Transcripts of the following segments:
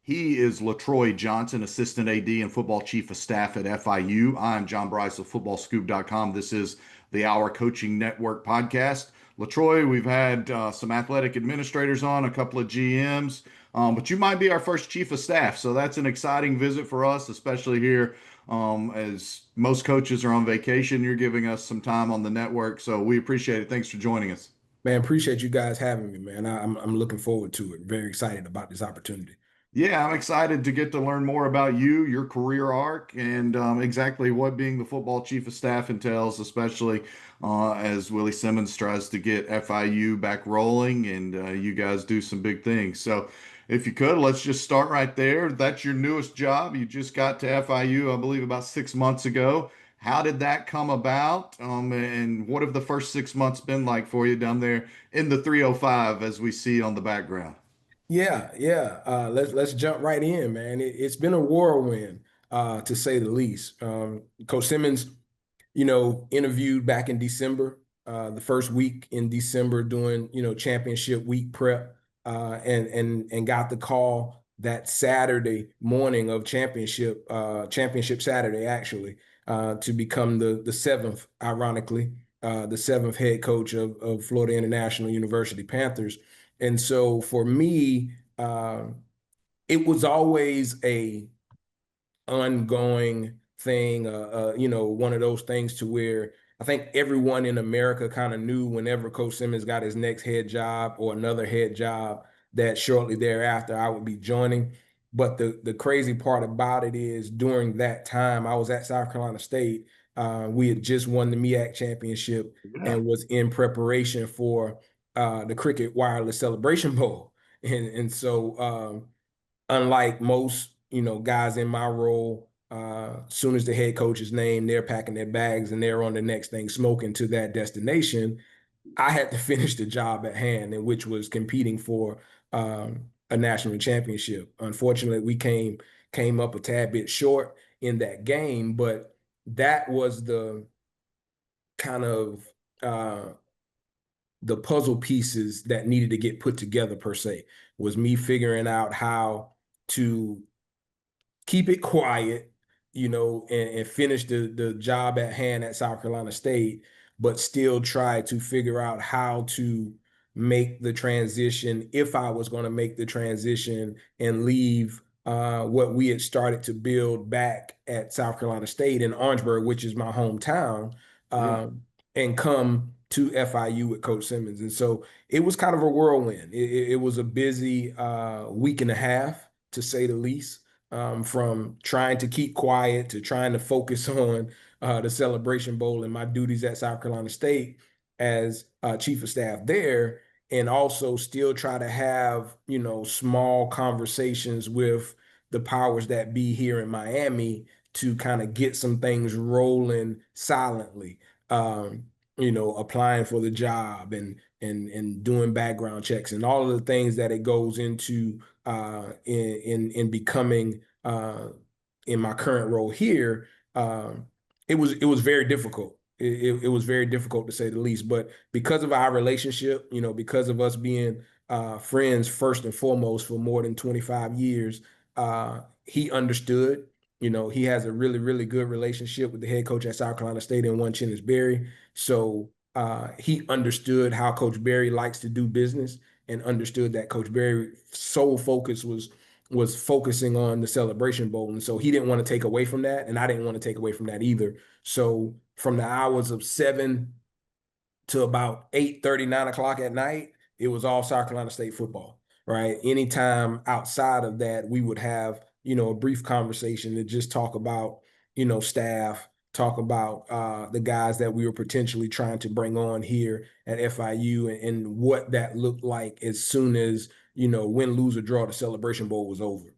He is LaTroy Johnson, Assistant AD and Football Chief of Staff at FIU. I'm John Brice of FootballScoop.com. This is the Our Coaching Network podcast. LaTroy, we've had some athletic administrators on, a couple of GMs, but you might be our first Chief of Staff. So that's an exciting visit for us, especially here as most coaches are on vacation. You're giving us some time on the network. So we appreciate it. Thanks for joining us. Man, appreciate you guys having me, man. I'm looking forward to it. Very excited about this opportunity. Yeah, I'm excited to get to learn more about you, your career arc, and exactly what being the football chief of staff entails, especially as Willie Simmons tries to get FIU back rolling and you guys do some big things. So, if you could, let's just start right there. That's your newest job. You just got to FIU, I believe, about 6 months ago. How did that come about? And what have the first 6 months been like for you down there in the 305 as we see on the background? Yeah. Let's jump right in, man. It's been a whirlwind, to say the least. Coach Simmons, interviewed back in December, the first week in December doing, championship week prep, and got the call that Saturday morning of championship Saturday, actually, to become the seventh, ironically, the seventh head coach of Florida International University Panthers. And so for me, it was always a ongoing thing, one of those things to where I think everyone in America kind of knew whenever Coach Simmons got his next head job or another head job that shortly thereafter I would be joining. But the crazy part about it is during that time I was at South Carolina State. We had just won the MEAC championship Yeah. and was in preparation for the Cricket Wireless Celebration Bowl. And so unlike most, guys in my role, soon as the head coach is named, they're packing their bags and they're on the next thing smoking to that destination. I had to finish the job at hand, and which was competing for a national championship. Unfortunately, we came up a tad bit short in that game, but that was the kind of the puzzle pieces that needed to get put together per se, was me figuring out how to keep it quiet, and finish the job at hand at South Carolina State, but still try to figure out how to make the transition, if I was going to make the transition and leave what we had started to build back at South Carolina State in Orangeburg, which is my hometown, Yeah. and come to FIU with Coach Simmons. And so it was kind of a whirlwind. It was a busy week and a half, to say the least, from trying to keep quiet to trying to focus on the Celebration Bowl and my duties at South Carolina State as chief of staff there, and also still try to have, small conversations with the powers that be here in Miami to kind of get some things rolling silently. Applying for the job and doing background checks and all of the things that it goes into in becoming in my current role here. It was very difficult. It was very difficult, to say the least. But because of our relationship, because of us being friends first and foremost for more than 25 years, he understood. He has a really, really good relationship with the head coach at South Carolina State and one Chennis Berry. So he understood how Coach Berry likes to do business, and understood that Coach Berry's sole focus was focusing on the Celebration Bowl. And so he didn't want to take away from that, and I didn't want to take away from that either. So from the hours of 7 to about 8:30, 9 o'clock at night, it was all South Carolina State football, right? Anytime outside of that, we would have, a brief conversation to just talk about, staff, talk about the guys that we were potentially trying to bring on here at FIU, and what that looked like as soon as, win, lose, or draw, the Celebration Bowl was over.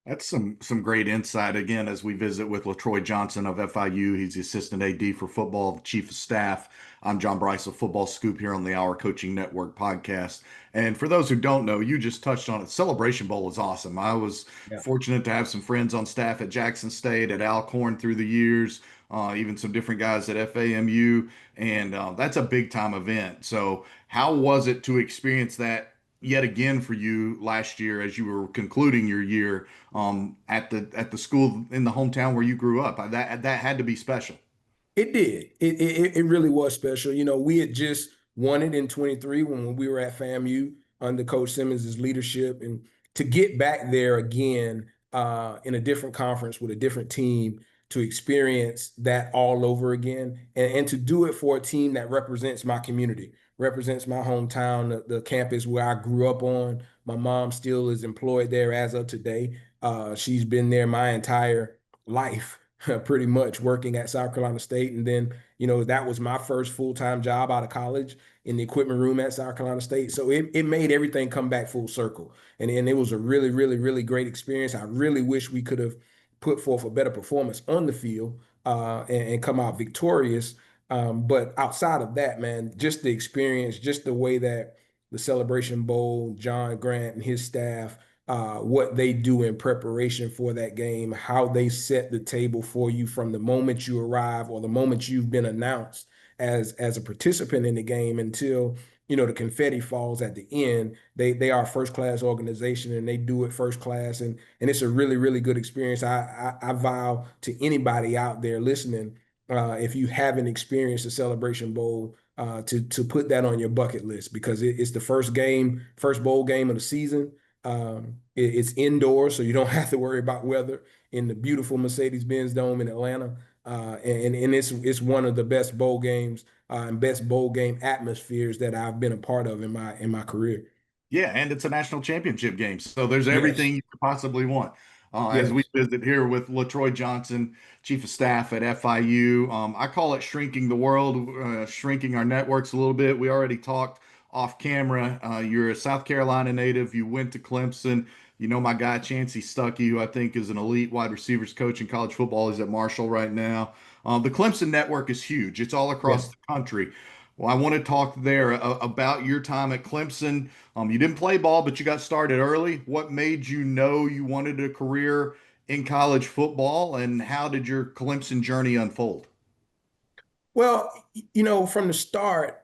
That's some great insight again as we visit with LaTroy Johnson of FIU. He's the assistant AD for football, the chief of staff. I'm John Brice of Football Scoop here on the Our Coaching Network podcast. And for those who don't know, you just touched on it. Celebration Bowl is awesome. I was Yeah. fortunate to have some friends on staff at Jackson State, at Alcorn through the years, even some different guys at FAMU, and that's a big time event. So, how was it to experience that yet again for you last year as you were concluding your year at the school in the hometown where you grew up. That had to be special. It did. It really was special. You know, we had just won it in 23 when we were at FAMU under Coach Simmons's leadership, and to get back there again in a different conference with a different team to experience that all over again, and to do it for a team that represents my community, represents my hometown, the campus where I grew up on. My mom still is employed there as of today. She's been there my entire life pretty much working at South Carolina State. And then, you know, that was my first full-time job out of college in the equipment room at South Carolina State. So it made everything come back full circle. And it was a really, really, really great experience. I really wish we could have put forth a better performance on the field and come out victorious. But outside of that, man, just the experience, just the way that the Celebration Bowl, John Grant and his staff what they do in preparation for that game, how they set the table for you from the moment you arrive or the moment you've been announced as a participant in the game until you know the confetti falls at the end. They are a first class organization and they do it first class, and it's a really really good experience. I vow to anybody out there listening, if you haven't experienced the Celebration Bowl. To put that on your bucket list because it's the first game, first bowl game of the season. It's indoors, so you don't have to worry about weather in the beautiful Mercedes-Benz Dome in Atlanta. And it's one of the best bowl games and best bowl game atmospheres that I've been a part of in my career. Yeah, and it's a national championship game. So there's Yes, everything you could possibly want. As we yes, visit here with LaTroy Johnson, Chief of Staff at FIU. I call it shrinking the world, shrinking our networks a little bit. We already talked off camera. You're a South Carolina native. You went to Clemson. You know my guy, Chancey Stuckey, who I think is an elite wide receivers coach in college football. He's at Marshall right now. The Clemson network is huge. It's all across yes. the country. Well, I want to talk there about your time at Clemson. You didn't play ball, but you got started early. What made you know you wanted a career in college football, and how did your Clemson journey unfold? Well, you know, from the start,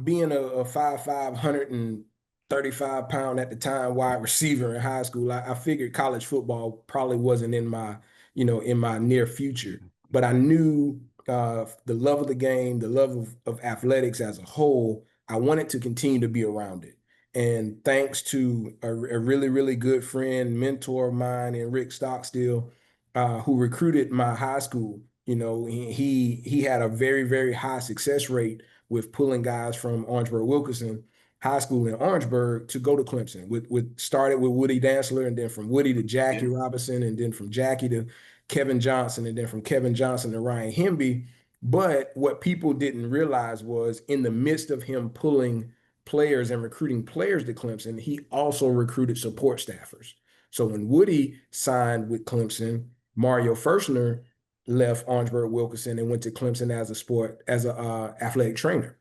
being a 5'5", 135 pound at the time wide receiver in high school, I figured college football probably wasn't in my, you know, in my near future. But I knew the love of the game, the love of athletics as a whole, I wanted to continue to be around it. And thanks to a really, really good friend, mentor of mine, and Rick Stockstill, who recruited my high school, you know, he had a very, very high success rate with pulling guys from Orangeburg Wilkinson High School in Orangeburg to go to Clemson. With started with Woody Dantzler, and then from Woody to Jackie Yeah. Robinson, and then from Jackie to Kevin Johnson, and then from Kevin Johnson to Ryan Hemby. But what people didn't realize was in the midst of him pulling players and recruiting players to Clemson, he also recruited support staffers. So when Woody signed with Clemson, Mario Ferschner left Orangeburg Wilkinson and went to Clemson as a athletic trainer.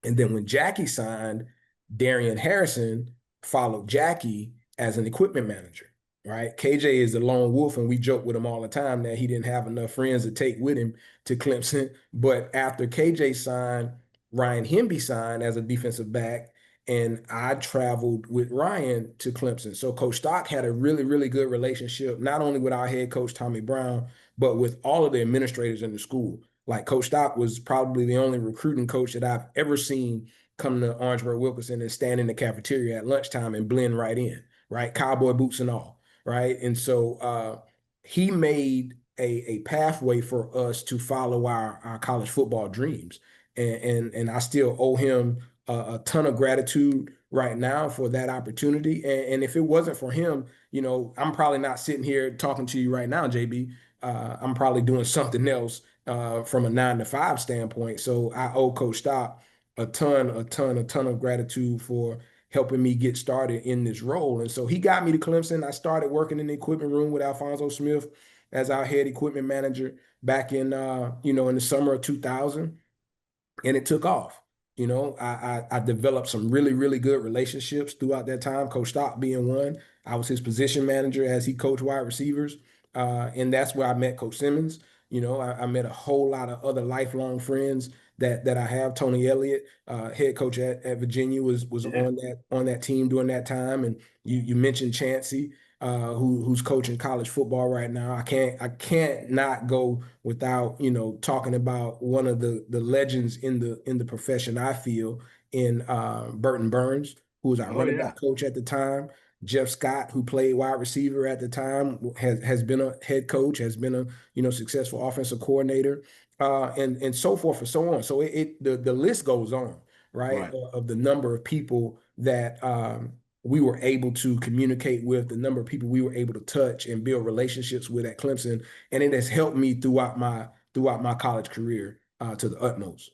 And then when Jackie signed, Darian Harrison followed Jackie as an equipment manager, right? KJ is the lone wolf, and we joke with him all the time that he didn't have enough friends to take with him to Clemson. But after KJ signed, Ryan Hemby signed as a defensive back, and I traveled with Ryan to Clemson. So Coach Stock had a really, really good relationship, not only with our head coach, Tommy Brown, but with all of the administrators in the school. Like Coach Stock was probably the only recruiting coach that I've ever seen come to Orangeburg Wilkinson and stand in the cafeteria at lunchtime and blend right in, right? Cowboy boots and all, right? And so he made a pathway for us to follow our college football dreams. And I still owe him a ton of gratitude right now for that opportunity. And if it wasn't for him, you know, I'm probably not sitting here talking to you right now, JB. I'm probably doing something else from a 9 to 5 standpoint. So I owe Coach Stock a ton of gratitude for helping me get started in this role. And so he got me to Clemson. I started working in the equipment room with Alfonso Smith as our head equipment manager back in you know, in the summer of 2000, and it took off. You know, I developed some really, really good relationships throughout that time. Coach Stock being one. I was his position manager as he coached wide receivers. And that's where I met Coach Simmons. You know, I met a whole lot of other lifelong friends that I have. Tony Elliott, head coach at Virginia, was Yeah. on that team during that time. And you mentioned Chancey, who's coaching college football right now. I can't not go without talking about one of the legends in the profession. I feel in Burton Burns, who was our Oh running yeah. back coach at the time. Jeff Scott, who played wide receiver at the time, has been a head coach, has been a successful offensive coordinator, and so forth and so on. So the list goes on, right? Right. Of the number of people that we were able to communicate with, the number of people we were able to touch and build relationships with at Clemson, and it has helped me throughout my college career to the utmost.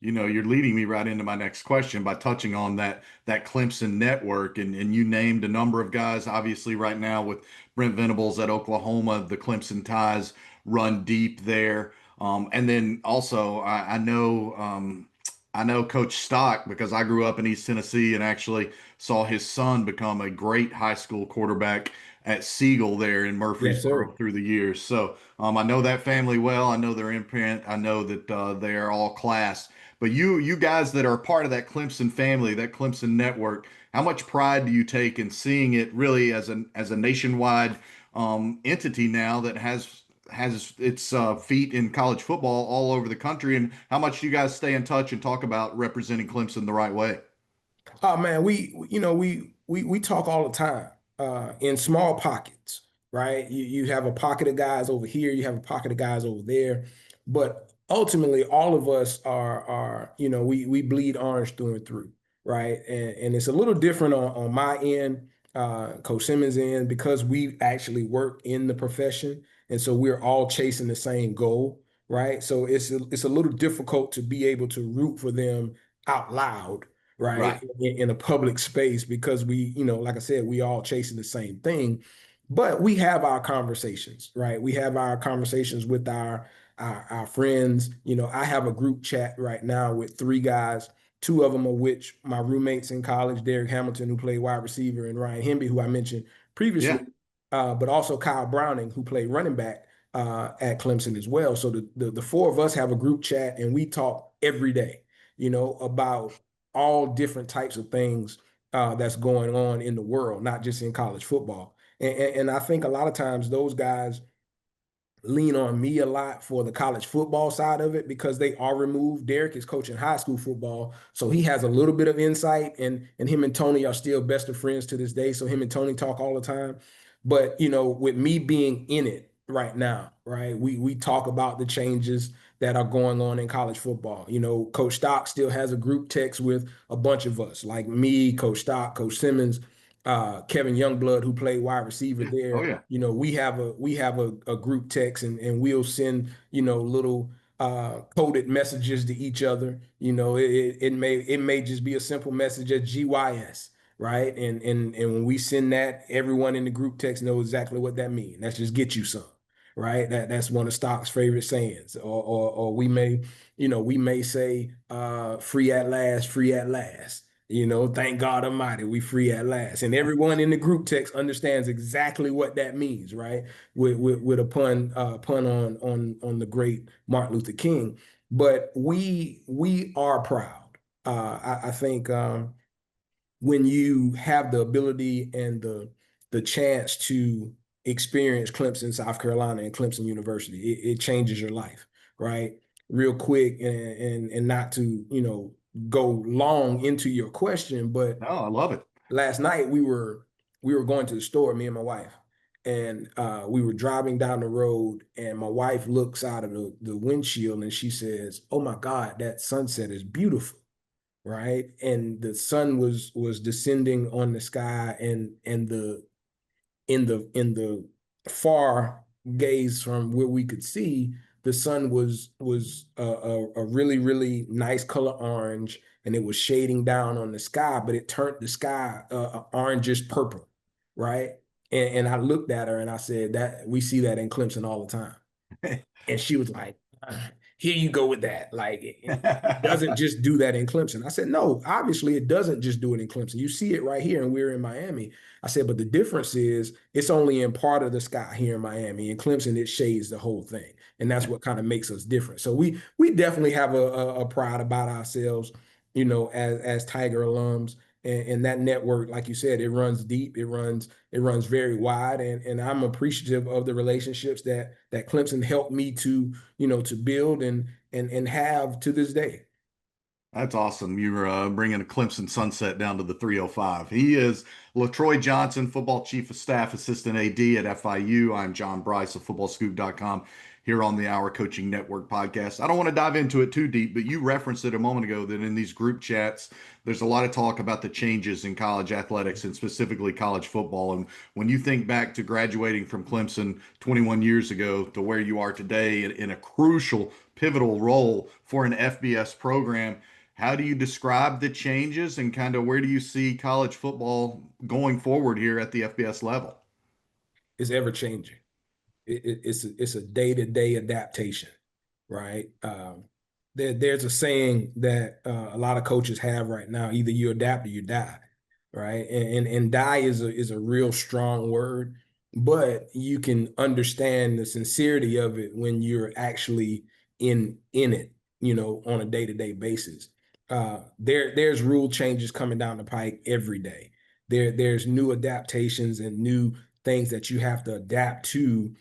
You're leading me right into my next question by touching on that Clemson network, and you named a number of guys. Obviously, right now with Brent Venables at Oklahoma, the Clemson ties run deep there. And then also, I know Coach Stock because I grew up in East Tennessee and actually saw his son become a great high school quarterback at Siegel there in Yes, Murfreesboro sir. through the years. So I know that family well. I know their imprint. I know that they are all class. But you guys that are part of that Clemson family, that Clemson network, how much pride do you take in seeing it really as a nationwide entity now that has its feet in college football all over the country? And how much do you guys stay in touch and talk about representing Clemson the right way? Oh man, we talk all the time in small pockets, right? You have a pocket of guys over here, you have a pocket of guys over there, but ultimately, all of us are we bleed orange through and through, right? And it's a little different on my end, Coach Simmons' end, because we actually work in the profession, and so we're all chasing the same goal, right? So it's a little difficult to be able to root for them out loud, right, Right. in a public space, because like I said, we all chasing the same thing. But we have our conversations, right? We have our conversations with our friends. I have a group chat right now with three guys, two of them of which my roommates in college, Derek Hamilton, who played wide receiver, and Ryan Hemby, who I mentioned previously, Yeah. but also Kyle Browning, who played running back at Clemson as well. So the four of us have a group chat, and we talk every day, about all different types of things that's going on in the world, not just in college football. And I think a lot of times those guys lean on me a lot for the college football side of it because they are removed. Derek is coaching high school football, so he has a little bit of insight, and him and Tony are still best of friends to this day. So him and Tony talk all the time. But with me being in it right now, right, we talk about the changes that are going on in college football. Coach Stock still has a group text with a bunch of us, like me, Coach Stock, Coach Simmons, Kevin Youngblood, who played wide receiver Yeah. Oh there. yeah. We have a group text, and we'll send little coded messages to each other. It may just be a simple message as GYS, right? And when we send that, everyone in the group text knows exactly what that means. That's just get you some, right? That's one of Stock's favorite sayings. Or we may say free at last, free at last. Thank God Almighty, we free at last. And everyone in the group text understands exactly what that means, right? With a pun on the great Martin Luther King. But we are proud. I think when you have the ability and the chance to experience Clemson, South Carolina, and Clemson University, it changes your life, right? Real quick, and not to go long into your question, but No, I love it. last night we were going to the store, me and my wife, and we were driving down the road, and my wife looks out of the windshield and she says, "Oh my God, that sunset is beautiful." Right, and the sun was descending on the sky, and in the far gaze from where we could see, the sun was a really really nice color orange, and it was shading down on the sky, but it turned the sky orangish purple, right? And I looked at her and I said that we see that in Clemson all the time. And she was like, here you go with that. Like it doesn't just do that in Clemson. I said, no, obviously it doesn't just do it in Clemson. You see it right here, and we're in Miami. I said, but the difference is it's only in part of the sky here in Miami. In Clemson, it shades the whole thing. And that's what kind of makes us different. So we definitely have a pride about ourselves, as Tiger alums. And that network, like you said, it runs deep, it runs very wide. And I'm appreciative of the relationships that Clemson helped me to build and have to this day. That's awesome. You're bringing a Clemson sunset down to the 305. He is LaTroy Johnson, football chief of staff, assistant AD at FIU. I'm John Brice of FootballScoop.com here on the Our Coaching Network podcast. I don't want to dive into it too deep, but you referenced it a moment ago that in these group chats, there's a lot of talk about the changes in college athletics and specifically college football. And when you think back to graduating from Clemson 21 years ago to where you are today in a crucial, pivotal role for an FBS program, how do you describe the changes and kind of where do you see college football going forward here at the FBS level? It's ever changing. It's a day-to-day adaptation, right? There's a saying that a lot of coaches have right now: either you adapt or you die, right? And die is a real strong word, but you can understand the sincerity of it when you're actually in it, on a day-to-day basis. There's rule changes coming down the pike every day. There's new adaptations and new things that you have to adapt to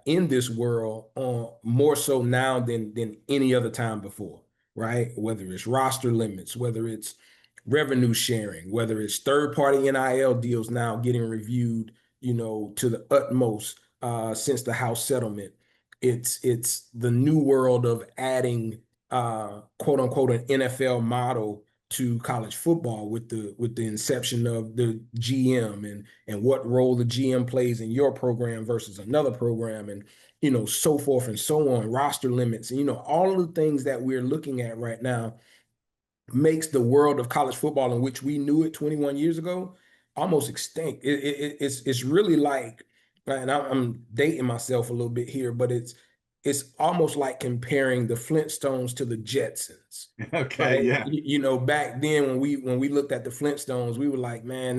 in this world, more so now than any other time before, right? Whether it's roster limits, whether it's revenue sharing, whether it's third party NIL deals now getting reviewed, to the utmost since the House settlement. It's the new world of adding quote unquote an NFL model to college football with the inception of the GM and what role the GM plays in your program versus another program, and so forth and so on, roster limits, and all of the things that we're looking at right now makes the world of college football in which we knew it 21 years ago almost extinct. It's really like, and I'm dating myself a little bit here, but it's almost like comparing the Flintstones to the Jetsons, Okay, right? yeah. Back then when we looked at the Flintstones, we were like, man,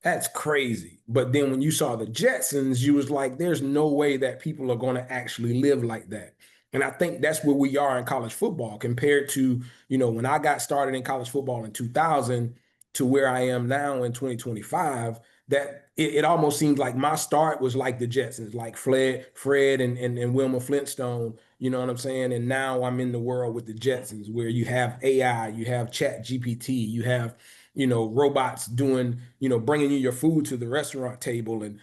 that's crazy. But then when you saw the Jetsons, you was like, there's no way that people are going to actually live like that. And I think that's where we are in college football compared to, when I got started in college football in 2000 to where I am now in 2025, that it almost seems like my start was like the Jetsons, like Fred and Wilma Flintstone, you know what I'm saying? And now I'm in the world with the Jetsons where you have AI, you have Chat GPT, you have, robots doing, bringing you your food to the restaurant table and,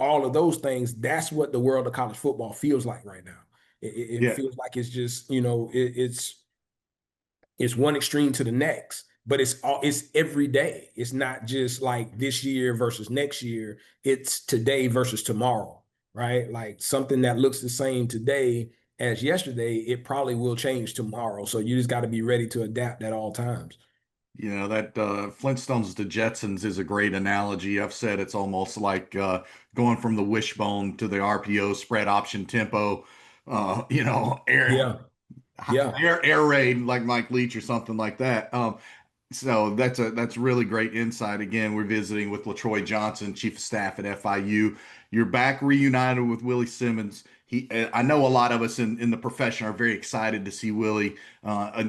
all of those things. That's what the world of college football feels like right now. It Yeah. feels like it's just, it's one extreme to the next, but it's every day. It's not just like this year versus next year. It's today versus tomorrow, right? Like something that looks the same today as yesterday, it probably will change tomorrow. So you just got to be ready to adapt at all times. That Flintstones to Jetsons is a great analogy. I've said it's almost like going from the wishbone to the RPO spread option tempo, air Yeah. Yeah. air raid like Mike Leach or something like that. So that's really great insight. Again, we're visiting with LaTroy Johnson, Chief of Staff at FIU. You're back reunited with Willie Simmons. I know a lot of us in the profession are very excited to see Willie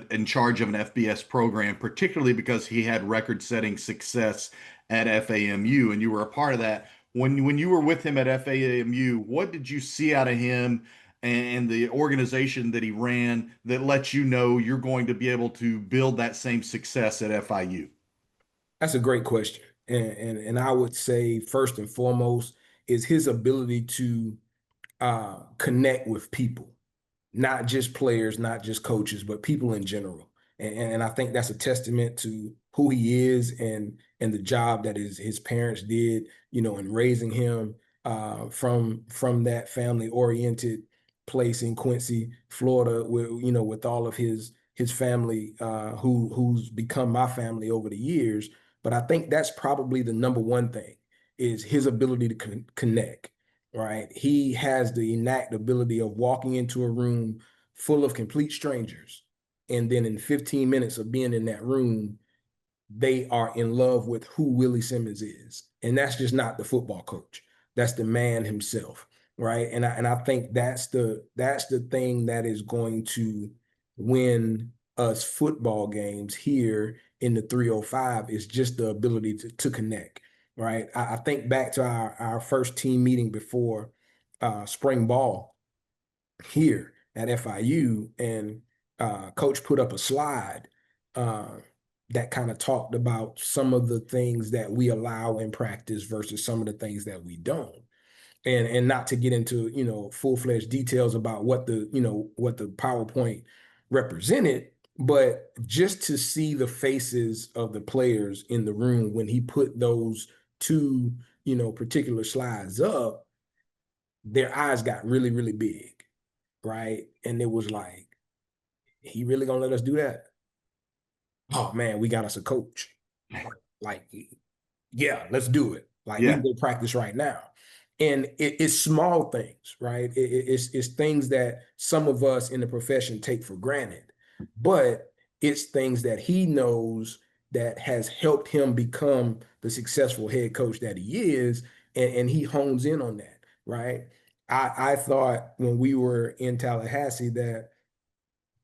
in charge of an FBS program, particularly because he had record-setting success at FAMU, and you were a part of that. When you were with him at FAMU, what did you see out of him and the organization that he ran that lets you know you're going to be able to build that same success at FIU? That's a great question. And I would say first and foremost is his ability to connect with people, not just players, not just coaches, but people in general. And I think that's a testament to who he is and the job that his parents did, in raising him from that family oriented place in Quincy, Florida, with all of his family who's become my family over the years. But I think that's probably the number one thing is his ability to connect, right? He has the innate ability of walking into a room full of complete strangers. And then in 15 minutes of being in that room, they are in love with who Willie Simmons is. And that's just not the football coach. That's the man himself, right? And I think that's the thing that is going to win us football games here in the 305 is just the ability to connect, right? I think back to our first team meeting before spring ball here at FIU, and coach put up a slide uh, that kind of talked about some of the things that we allow in practice versus some of the things that we don't. And not to get into, full-fledged details about what the PowerPoint represented, but just to see the faces of the players in the room when he put those two, particular slides up, their eyes got really, really big, right? And it was like, he really gonna let us do that? Oh man, we got us a coach. Like, yeah, let's do it. Like, we Yeah, can go practice right now. And it's small things, right? It's things that some of us in the profession take for granted, but it's things that he knows that has helped him become the successful head coach that he is, and he hones in on that, right? I thought when we were in Tallahassee that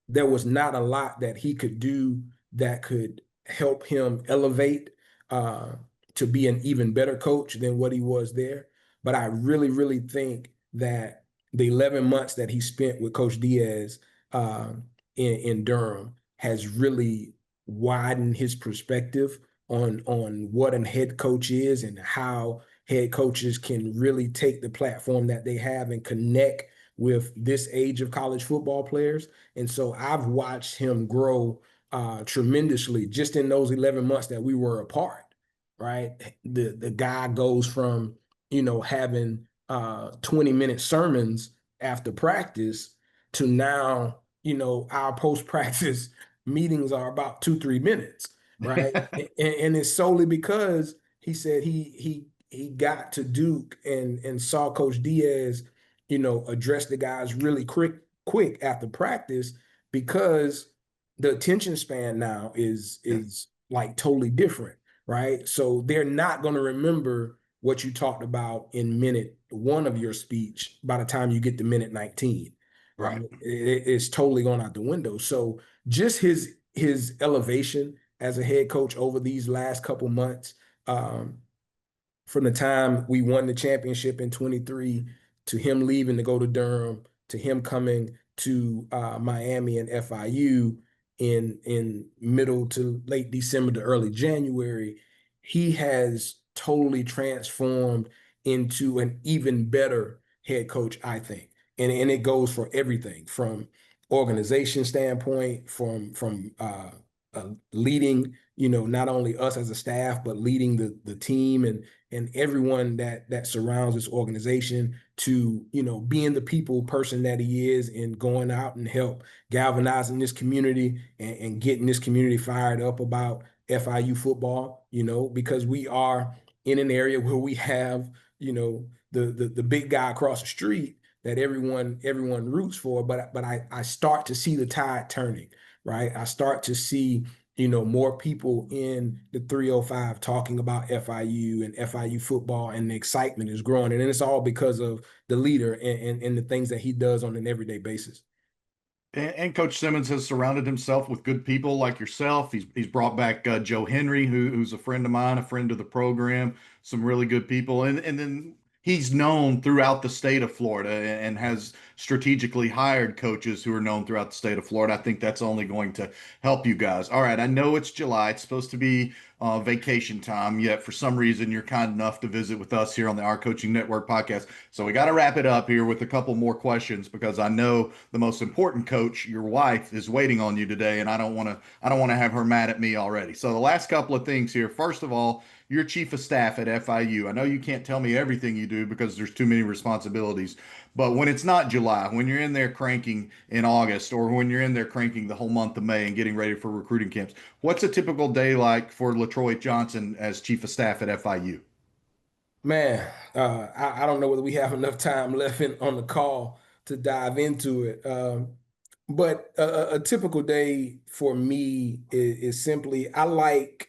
there was not a lot that he could do that could help him elevate uh, to be an even better coach than what he was there. But I really, really think that the 11 months that he spent with Coach Diaz uh, in Durham has really widened his perspective on what a head coach is and how head coaches can really take the platform that they have and connect with this age of college football players. And so I've watched him grow tremendously just in those 11 months that we were apart, right? The guy goes from, having 20-minute sermons after practice to now, our post-practice meetings are about 2-3 minutes, right? And it's solely because he said he got to Duke and saw Coach Diaz, address the guys really quick after practice, because the attention span now is like totally different, right? So they're not going to remember what you talked about in minute one of your speech by the time you get to minute 19, right? right. It's totally gone out the window. So just his elevation as a head coach over these last couple months, um, from the time we won the championship in 23 to him leaving to go to Durham to him coming to Miami and FIU in middle to late December to early January, he has totally transformed into an even better head coach, I think. And it goes for everything from organization standpoint, from leading, not only us as a staff, but leading the team and everyone that surrounds this organization to, being the people person that he is and going out and help galvanizing this community and getting this community fired up about FIU football, because we are in an area where we have, the big guy across the street that everyone roots for, but I start to see the tide turning, right? I start to see, more people in the 305 talking about FIU and FIU football, and the excitement is growing. And it's all because of the leader and the things that he does on an everyday basis. And Coach Simmons has surrounded himself with good people like yourself. He's brought back Joe Henry, who's a friend of mine, a friend of the program, some really good people. And then he's known throughout the state of Florida and has strategically hired coaches who are known throughout the state of Florida. I think that's only going to help you guys. All right, I know it's July. It's supposed to be vacation time, yet for some reason you're kind enough to visit with us here on the Our Coaching Network podcast. So we got to wrap it up here with a couple more questions because I know the most important coach, your wife, is waiting on you today, and I don't want to have her mad at me already. So the last couple of things here. First of all, you're chief of staff at FIU. I know you can't tell me everything you do because there's too many responsibilities. But when it's not July, when you're in there cranking in August, or when you're in there cranking the whole month of May and getting ready for recruiting camps, what's a typical day like for LaTroy Johnson as chief of staff at FIU? Man, I don't know whether we have enough time left on the call to dive into it. But a typical day for me is simply I like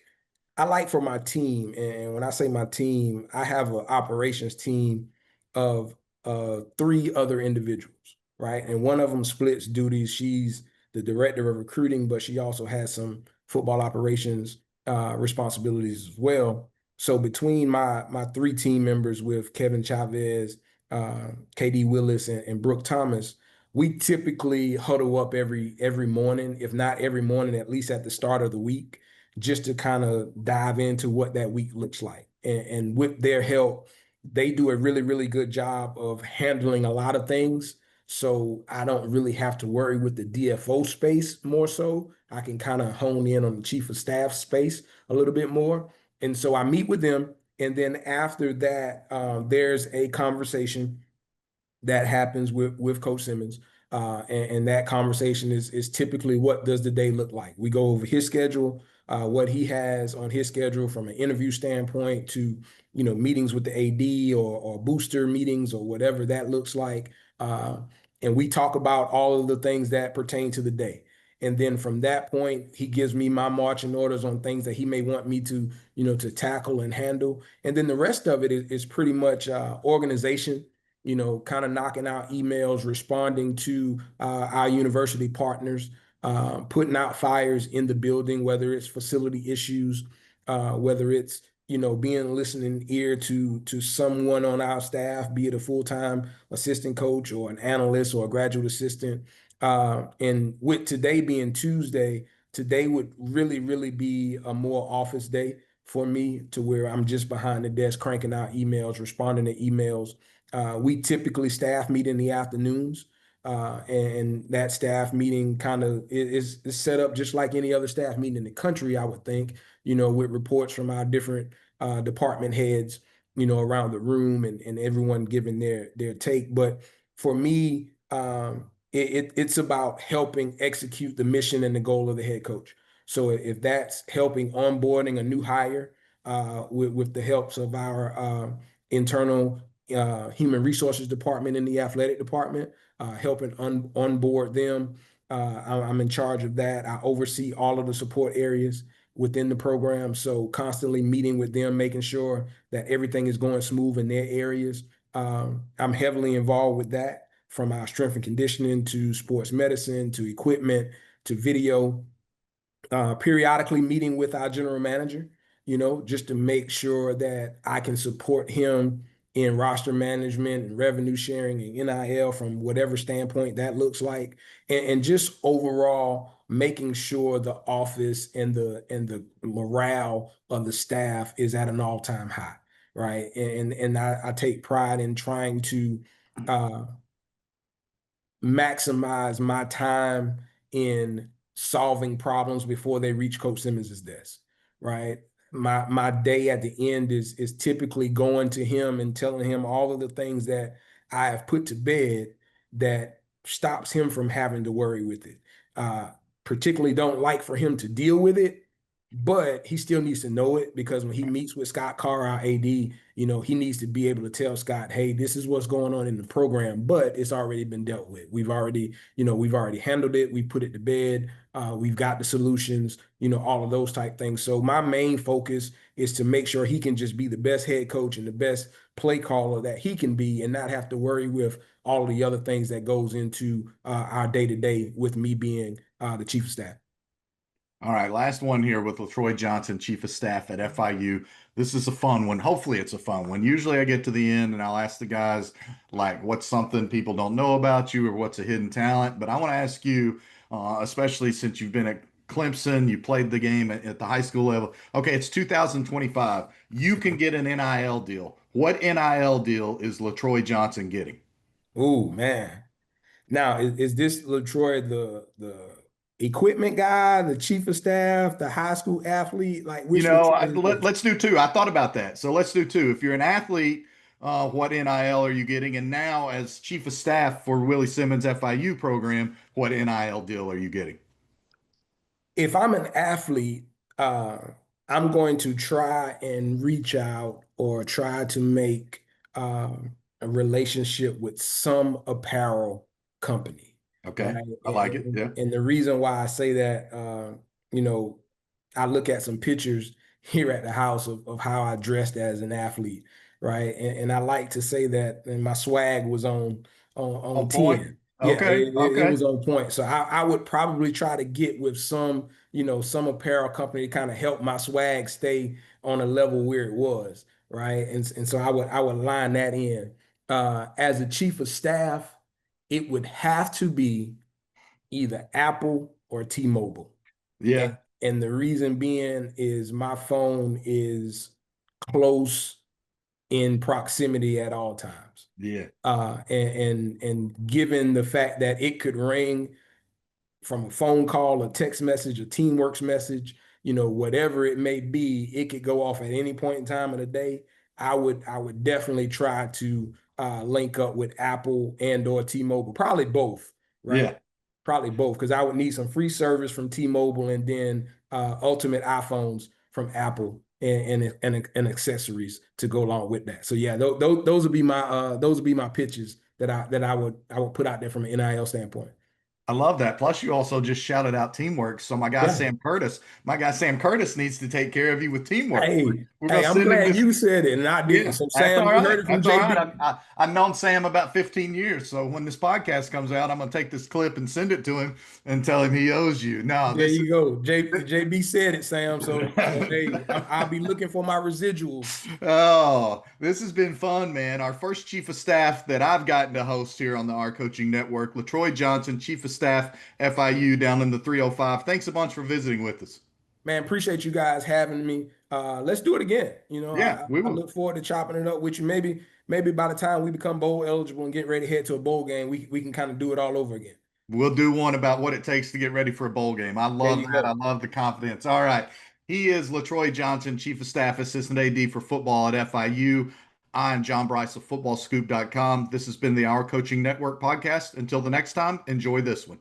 for my team, and when I say my team, I have an operations team of three other individuals, right? And one of them splits duties. She's the director of recruiting, but she also has some football operations responsibilities as well. So between my three team members with Kevin Chavez, KD Willis, and Brooke Thomas, we typically huddle up every morning, if not every morning, at least at the start of the week, just to kind of dive into what that week looks like. And with their help, they do a really, really good job of handling a lot of things. So I don't really have to worry with the DFO space more so. I can kind of hone in on the chief of staff space a little bit more. And so I meet with them. And then after that, there's a conversation that happens with Coach Simmons. And that conversation is typically, what does the day look like? We go over his schedule, what he has on his schedule from an interview standpoint to, meetings with the AD or booster meetings or whatever that looks like. And we talk about all of the things that pertain to the day. And then from that point, he gives me my marching orders on things that he may want me to tackle and handle. And then the rest of it is pretty much organization, kind of knocking out emails, responding to our university partners, putting out fires in the building, whether it's facility issues, whether it's being a listening ear to someone on our staff, be it a full-time assistant coach or an analyst or a graduate assistant. And with today being Tuesday, today would really, really be a more office day for me, to where I'm just behind the desk cranking out emails, responding to emails. We typically staff meet in the afternoons, and that staff meeting kind of is set up just like any other staff meeting in the country, I would think, with reports from our different department heads, around the room, and everyone giving their take. But for me, it's about helping execute the mission and the goal of the head coach. So if that's helping onboarding a new hire with the helps of our internal human resources department in the athletic department, helping onboard them. I'm in charge of that. I oversee all of the support areas within the program. So constantly meeting with them, making sure that everything is going smooth in their areas. I'm heavily involved with that, from our strength and conditioning to sports medicine to equipment to video, periodically meeting with our general manager, just to make sure that I can support him in roster management and revenue sharing and NIL from whatever standpoint that looks like. And just overall making sure the office and the morale of the staff is at an all-time high, right? And I take pride in trying to uh, maximize my time in solving problems before they reach Coach Simmons's desk, right? My day at the end is typically going to him and telling him all of the things that I have put to bed that stops him from having to worry with it. Uh, Particularly don't like for him to deal with it, but he still needs to know it, because when he meets with Scott Carr, our AD, he needs to be able to tell Scott, hey, this is what's going on in the program, but it's already been dealt with. We've already handled it. We put it to bed. We've got the solutions, all of those type things. So my main focus is to make sure he can just be the best head coach and the best play caller that he can be, and not have to worry with all of the other things that goes into our day-to-day, with me being the chief of staff. All right, last one here with LaTroy Johnson, Chief of Staff at FIU. This is a fun one. Hopefully, it's a fun one. Usually, I get to the end and I'll ask the guys, like, what's something people don't know about you or what's a hidden talent. But I want to ask you, especially since you've been at Clemson, you played the game at the high school level. Okay, it's 2025. You can get an NIL deal. What NIL deal is LaTroy Johnson getting? Oh man. Now, is this LaTroy the equipment guy, the chief of staff, the high school athlete? Like, which LaTroy is this? Let's do two. I thought about that. So let's do two. If you're an athlete, what NIL are you getting? And now, as chief of staff for Willie Simmons FIU program, what NIL deal are you getting? If I'm an athlete, uh, I'm going to try and reach out or try to make a relationship with some apparel company. Okay. right? I like it. Yeah. And the reason why I say that, you know, I look at some pictures here at the house of how I dressed as an athlete, right? And I like to say that, and my swag was on On point. 10. Yeah, Okay. it Okay. was on point. So I would probably try to get with some, some apparel company to kind of help my swag stay on a level where it was, right? And so I would line that in. As a chief of staff, it would have to be either Apple or T-Mobile. And Yeah. and the reason being is my phone is close in proximity at all times. Yeah. And given the fact that it could ring from a phone call, a text message, a Teamworks message, whatever it may be, it could go off at any point in time of the day. I would definitely try to link up with Apple and or T-Mobile, probably both, right? Yeah. Probably both, because I would need some free service from T-Mobile and then ultimate iPhones from Apple and accessories to go along with that. So yeah, those would be my pitches that I would put out there from an NIL standpoint. I love that. Plus, you also just shouted out teamwork. So Yeah. My guy Sam Curtis needs to take care of you with teamwork. We're Hey, gonna I'm send him glad this. you said it and I didn't. Yeah, So that's Sam, all you right. heard it from That's all right. JB. I've known Sam about 15 years. So when this podcast comes out, I'm gonna take this clip and send it to him and tell him he owes you. No, There this you go. is. JB said it, Sam. So hey, I'll be looking for my residuals. Oh, this has been fun, man. Our first chief of staff that I've gotten to host here on the Our Coaching Network, LaTroy Johnson, chief of staff, FIU down in the 305. Thanks a bunch for visiting with us. Man, appreciate you guys having me. Let's do it again. Yeah, I, we I will. look forward to chopping it up with you. Maybe by the time we become bowl eligible and get ready to head to a bowl game, we can kind of do it all over again. We'll do one about what it takes to get ready for a bowl game. I There love you that. I go. love the confidence. All right. He is LaTroy Johnson, Chief of Staff, Assistant AD for football at FIU. I'm John Brice of FootballScoop.com. This has been the Our Coaching Network podcast. Until the next time, enjoy this one.